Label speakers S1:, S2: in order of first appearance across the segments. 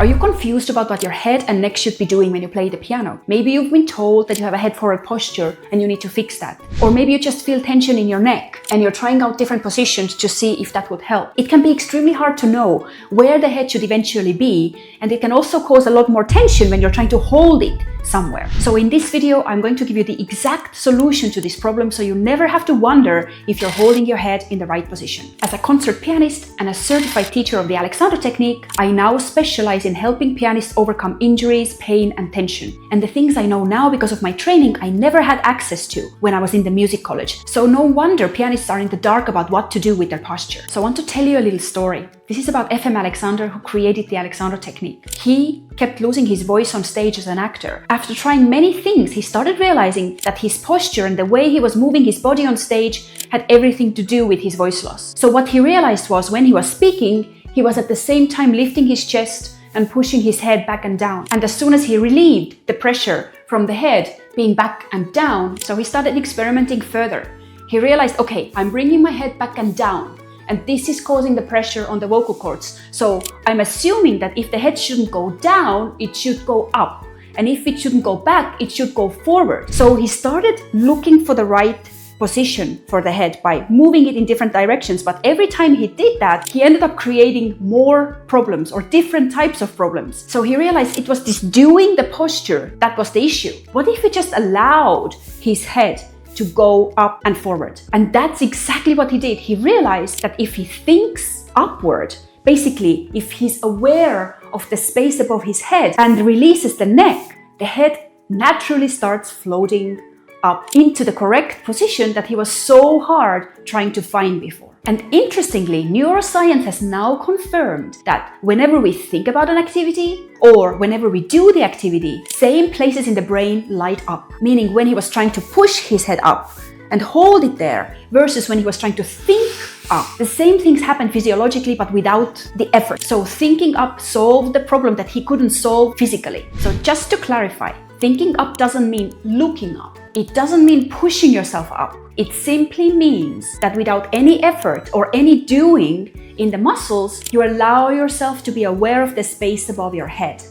S1: Are you confused about what your head and neck should be doing when you play the piano? Maybe you've been told that you have a head forward posture and you need to fix that. Or maybe you just feel tension in your neck and you're trying out different positions to see if that would help. It can be extremely hard to know where the head should eventually be, and it can also cause a lot more tension when you're trying to hold it somewhere. So in this video, I'm going to give you the exact solution to this problem so you never have to wonder if you're holding your head in the right position. As a concert pianist and a certified teacher of the Alexander technique, I now specialize in helping pianists overcome injuries, pain, and tension. And the things I know now because of my training, I never had access to when I was in the music college. So no wonder pianists are in the dark about what to do with their posture. So I want to tell you a little story. This is about FM Alexander, who created the Alexander technique. He kept losing his voice on stage as an actor. After trying many things, he started realizing that his posture and the way he was moving his body on stage had everything to do with his voice loss. So what he realized was when he was speaking, he was at the same time lifting his chest and pushing his head back and down. And as soon as he relieved the pressure from the head being back and down, so he started experimenting further. He realized, okay, I'm bringing my head back and down, and this is causing the pressure on the vocal cords. So I'm assuming that if the head shouldn't go down, it should go up. And if it shouldn't go back, it should go forward. So he started looking for the right position for the head by moving it in different directions. But every time he did that, he ended up creating more problems or different types of problems. So he realized it was this doing the posture that was the issue. What if he just allowed his head to go up and forward? And that's exactly what he did. He realized that if he thinks upward, basically if he's aware of the space above his head and releases the neck, the head naturally starts floating up into the correct position that he was so hard trying to find before. And interestingly, neuroscience has now confirmed that whenever we think about an activity or whenever we do the activity, same places in the brain light up. Meaning when he was trying to push his head up and hold it there versus when he was trying to think up, the same things happen physiologically but without the effort. So thinking up solved the problem that he couldn't solve physically. So just to clarify, thinking up doesn't mean looking up. It doesn't mean pushing yourself up. It simply means that without any effort or any doing in the muscles, you allow yourself to be aware of the space above your head.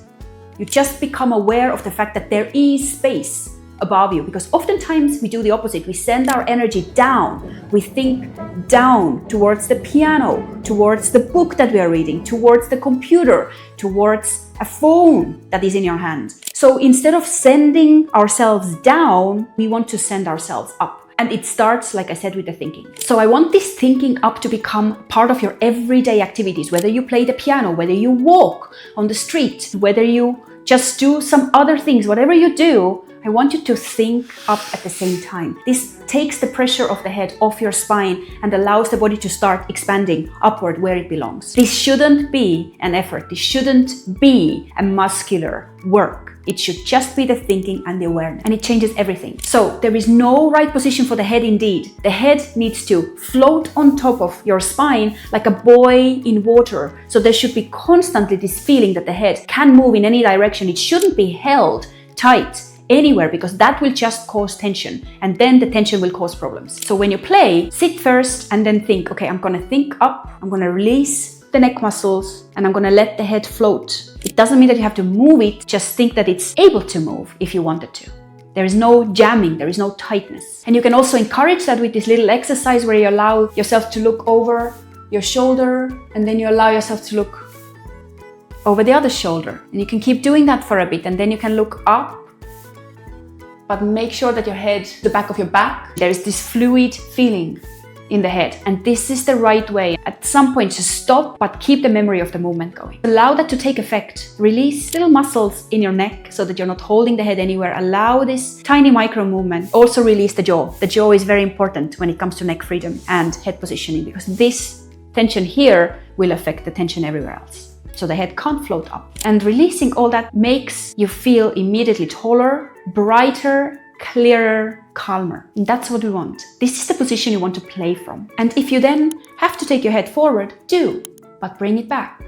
S1: You just become aware of the fact that there is space above you, because oftentimes we do the opposite. We send our energy down. We think down towards the piano, towards the book that we are reading, towards the computer, towards a phone that is in your hand. So instead of sending ourselves down, we want to send ourselves up. And it starts, like I said, with the thinking. So I want this thinking up to become part of your everyday activities, whether you play the piano, whether you walk on the street, whether you just do some other things, whatever you do, I want you to think up at the same time. This takes the pressure of the head off your spine and allows the body to start expanding upward where it belongs. This shouldn't be an effort. This shouldn't be a muscular work. It should just be the thinking and the awareness, and it changes everything. So there is no right position for the head indeed. The head needs to float on top of your spine like a buoy in water. So there should be constantly this feeling that the head can move in any direction. It shouldn't be held tight anywhere, because that will just cause tension, and then the tension will cause problems. So when you play, sit first and then think, okay, I'm gonna think up, I'm gonna release the neck muscles, and I'm gonna let the head float. It doesn't mean that you have to move it, just think that it's able to move if you wanted to. There is no jamming, there is no tightness. And you can also encourage that with this little exercise where you allow yourself to look over your shoulder, and then you allow yourself to look over the other shoulder. And you can keep doing that for a bit, and then you can look up, but make sure that your head, the back of your back, there is this fluid feeling in the head. And this is the right way. At some point, just stop, but keep the memory of the movement going. Allow that to take effect. Release little muscles in your neck so that you're not holding the head anywhere. Allow this tiny micro movement. Also release the jaw. The jaw is very important when it comes to neck freedom and head positioning, because this tension here will affect the tension everywhere else. So the head can't float up. And releasing all that makes you feel immediately taller, brighter, clearer, calmer. And that's what we want. This is the position you want to play from. And if you then have to take your head forward, do, but bring it back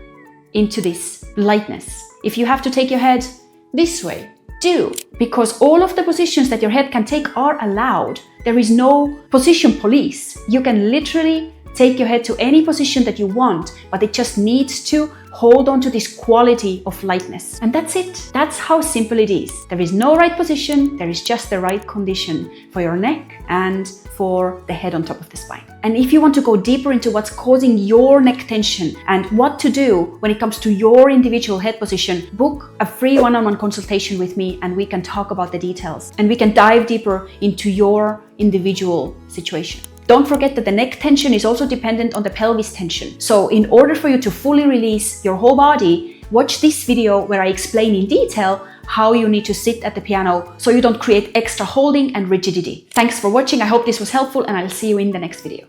S1: into this lightness. If you have to take your head this way, do, because all of the positions that your head can take are allowed. There is no position police. You can literally Take your head to any position that you want, but it just needs to hold on to this quality of lightness. And that's it. That's how simple it is. There is no right position, there is just the right condition for your neck and for the head on top of the spine. And if you want to go deeper into what's causing your neck tension and what to do when it comes to your individual head position, book a free one-on-one consultation with me and we can talk about the details and we can dive deeper into your individual situation. Don't forget that the neck tension is also dependent on the pelvis tension. So in order for you to fully release your whole body, watch this video where I explain in detail how you need to sit at the piano so you don't create extra holding and rigidity. Thanks for watching. I hope this was helpful and I'll see you in the next video.